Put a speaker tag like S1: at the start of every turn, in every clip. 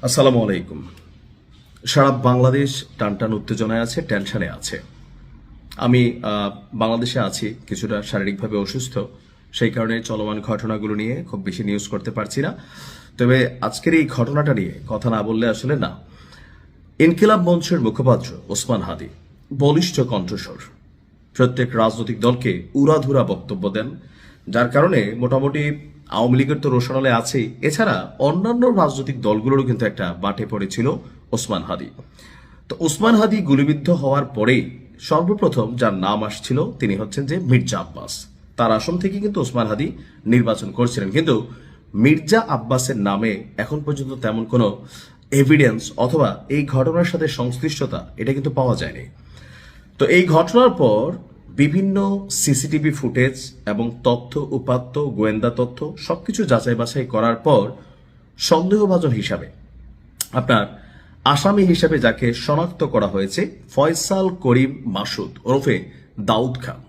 S1: আসসালামু আলাইকুম। সারা বাংলাদেশ টানটান উত্তেজনায় আছে, টেনশনে আছে। আমি বাংলাদেশে আছি, কিছুটা শারীরিকভাবে অসুস্থ, সেই কারণে চলমান ঘটনাগুলো নিয়ে খুব বেশি নিউজ করতে পারছি না। তবে আজকের এই ঘটনাটা নিয়ে কথা না বললে আসলে না। ইনকিলাব মঞ্চের মুখপাত্র ওসমান হাদি বলিষ্ঠ কণ্ঠস্বর, প্রত্যেক রাজনৈতিক দলকে উড়াধুরা বক্তব্য দেন, যার কারণে মোটামুটি আওয়ামী লীগের তো রোশনালে আছেই, এছাড়া অন্যান্য রাজনৈতিক দলগুলোরও কিন্তু একটা বাটে পড়েছিল ওসমান হাদি। তো ওসমান হাদি গুলিবিদ্ধ হওয়ার পরেই সর্বপ্রথম যার নাম আসছিল তিনি হচ্ছেন যে মির্জা আব্বাস। তার আসন থেকে কিন্তু ওসমান হাদি নির্বাচন করছিলেন, কিন্তু মির্জা আব্বাসের নামে এখন পর্যন্ত তেমন কোনো এভিডেন্স অথবা এই ঘটনার সাথে সংশ্লিষ্টতা এটা কিন্তু পাওয়া যায়নি। তো এই ঘটনার পর বিভিন্ন সিসিটিভি ফুটেজ এবং তথ্য উপাত্ত গোয়েন্দা তথ্য সবকিছু যাচাই বাছাই করার পর সন্দেহভাজন হিসাবে আপনার আসামি হিসাবে যাকে শনাক্ত করা হয়েছে ফয়সাল করিম মাসুদ ওরফে দাউদ খান।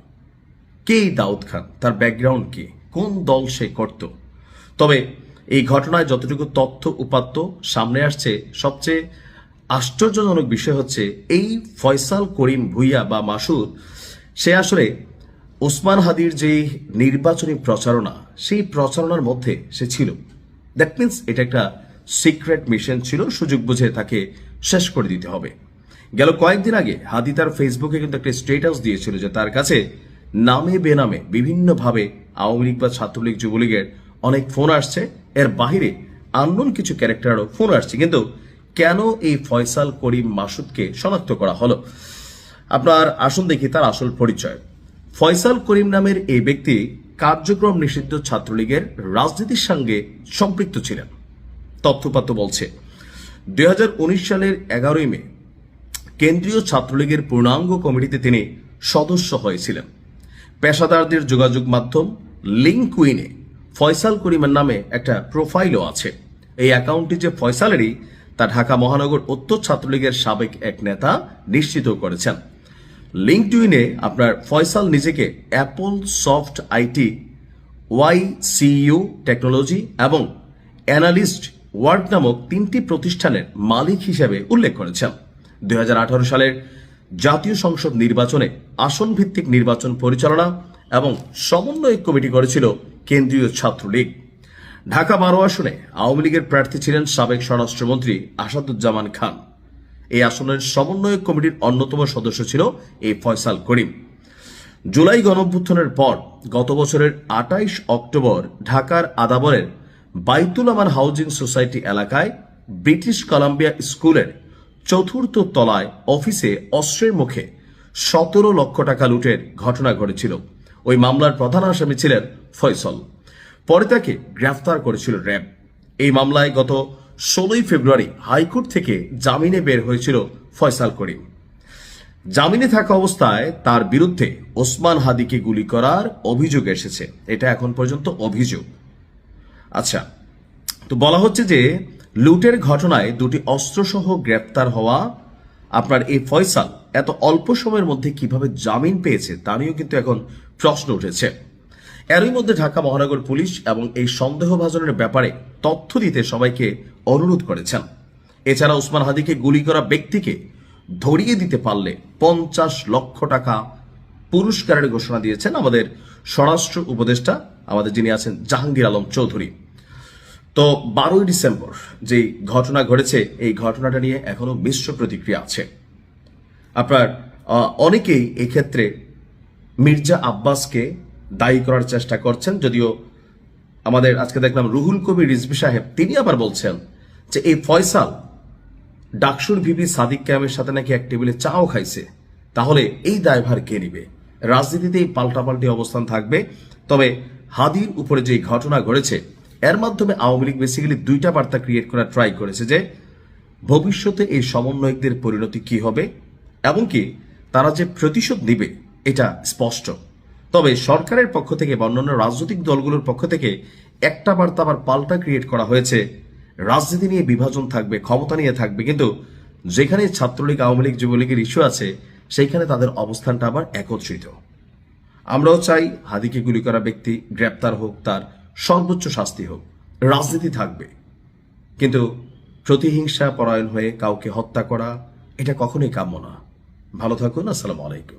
S1: কে এই দাউদ খান, তার ব্যাকগ্রাউন্ড কি, কোন দল সে করত? তবে এই ঘটনায় যতটুকু তথ্য উপাত্ত সামনে আসছে, সবচেয়ে আশ্চর্যজনক বিষয় হচ্ছে এই ফয়সাল করিম ভুইয়া বা মাসুদ সে আসলে ওসমান হাদির যে নির্বাচনী প্রচারণা, সেই প্রচারণার মধ্যে সে ছিল। দ্যাট মিনস এটা একটা সিক্রেট মিশন ছিল, সুযোগ বুঝে তাকে শেষ করে দিতে হবে। গেল কয়েকদিন আগে হাদি তার ফেসবুকে কিন্তু একটা স্ট্যাটাস দিয়েছিল যে তার কাছে নামে বেনামে বিভিন্নভাবে আওয়ামী লীগ বা ছাত্রলীগ যুবলীগের অনেক ফোন আসছে, এর বাহিরে আননোন কিছু ক্যারেক্টারও ফোন আসছে। কিন্তু কেন এই ফয়সাল করিম মাসুদকে শনাক্ত করা হলো? আপনার আসুন দেখি তার আসল পরিচয়। ফয়সাল করিম নামের এই ব্যক্তি কার্যক্রম নিষিদ্ধ ছাত্রলীগের রাজনীতির সঙ্গে সম্পৃক্ত ছিলেন। তথ্যপাত্র বলছে 2019 সালের 11 মে কেন্দ্রীয় ছাত্রলীগের পূর্ণাঙ্গ কমিটিতে তিনি সদস্য হয়েছিলেন। পেশাদারদের যোগাযোগ মাধ্যম লিঙ্কউইনে ফয়সাল করিমের নামে একটা প্রোফাইলও আছে। এই অ্যাকাউন্টটি যে ফয়সালেরই তা ঢাকা মহানগর উত্তর ছাত্রলীগের সাবেক এক নেতা নিশ্চিত করেছেন। লিঙ্কডইনে আপনার ফয়সাল নিজেকে অ্যাপল সফট আইটি, ওয়াইসিইউ টেকনোলজি এবং অ্যানালিস্ট ওয়ার্ড নামক 3টি প্রতিষ্ঠানের মালিক হিসেবে উল্লেখ করেছেন। 2018 সালের জাতীয় সংসদ নির্বাচনে আসন ভিত্তিক নির্বাচন পরিচালনা এবং সমন্বয় কমিটি করেছিল কেন্দ্রীয় ছাত্রলীগ। ঢাকা 12 আসনে আওয়ামী লীগের প্রার্থী ছিলেন সাবেক স্বরাষ্ট্রমন্ত্রী আসাদুজ্জামান খান। এই আসনের সমন্বয় কমিটির অন্যতম সদস্য ছিল এই ফয়সাল করিম। জুলাই গণঅভ্যুত্থানের পর গত বছরের 28 অক্টোবর ঢাকার আদাবরের বাইতুল আমান হাউজিং সোসাইটি এলাকায় ব্রিটিশ কলাম্বিয়া স্কুলের 4র্থ তলায় অফিসে অস্ত্রের মুখে 17 লক্ষ টাকা লুটের ঘটনা ঘটেছিল। ওই মামলার প্রধান আসামি ছিলেন ফয়সাল। পরে তাকে গ্রেফতার করেছিল র্যাব। এই মামলায় গত 16 ফেব্রুয়ারি হাইকোর্ট থেকে জামিনে বের হয়েছিল ফয়সাল করিম। জামিনে থাকা অবস্থায় তার বিরুদ্ধে ওসমান হাদিকে গুলি করার অভিযোগ এসেছে। এটা এখন পর্যন্ত অভিযোগ। আচ্ছা, তো বলা হচ্ছে যে লুটের ঘটনায় 2টি অস্ত্রসহ গ্রেপ্তার হওয়া আপনার এই ফয়সাল এত অল্প সময়ের মধ্যে কিভাবে জামিন পেয়েছে তা নিয়েও কিন্তু এখন প্রশ্ন উঠেছে। এরই মধ্যে ঢাকা মহানগর পুলিশ এবং এই সন্দেহভাজনের ব্যাপারে তথ্য দিতে সবাইকে অনুরোধ করেছেন। এছাড়া ওসমান হাদিকে গুলি করা ব্যক্তিকে ধরিয়ে দিতে পারলে 50 লক্ষ টাকা পুরস্কারের ঘোষণা দিয়েছেন আমাদের স্বরাষ্ট্র উপদেষ্টা, আমাদের যিনি আছেন জাহাঙ্গীর আলম চৌধুরী। তো 12 ডিসেম্বর যে ঘটনা ঘটেছে, এই ঘটনাটা নিয়ে এখনো মিশ্র প্রতিক্রিয়া আছে। আপনার অনেকেই এই ক্ষেত্রে মির্জা আব্বাসকে দায়ী করার চেষ্টা করছেন, যদিও আমাদের আজকে দেখলাম রুহুল কবির রিজভী সাহেব তিনি আবার বলছেন যে এই ফয়সাল ডাকসুর ভিপি সাদিক ক্যামের সাথে নাকি এক টেবিলে চাও খাইছে, তাহলে এই দায়ভার কে নিবে? রাজনীতিতে এই পাল্টাপাল্টি অবস্থান থাকবে। তবে হাদির উপরে যে ঘটনা ঘটেছে এর মাধ্যমে আওয়ামী লীগ বেসিক্যালি 2টা বার্তা ক্রিয়েট করার ট্রাই করেছে যে ভবিষ্যতে এই সমন্বয়কদের পরিণতি কি হবে এবং কি তারা যে প্রতিশোধ নিবে এটা স্পষ্ট। তবে সরকারের পক্ষ থেকে বা অন্যান্য রাজনৈতিক দলগুলোর পক্ষ থেকে একটা বার্তা আবার পাল্টা ক্রিয়েট করা হয়েছে, রাজনীতি নিয়ে বিভাজন থাকবে, ক্ষমতা নিয়ে থাকবে, কিন্তু যেখানে ছাত্রলীগ আওয়ামী লীগ যুবলীগের ইস্যু আছে সেইখানে তাদের অবস্থানটা আবার একত্রিত। আমরাও চাই হাদিকে গুলি করা ব্যক্তি গ্রেপ্তার হোক, তার সর্বোচ্চ শাস্তি হোক, রাজনীতি থাকবে, কিন্তু প্রতিহিংসা পরায়ণ হয়ে কাউকে হত্যা করা এটা কখনোই কাম্য না। ভালো থাকুন। আসসালামু আলাইকুম।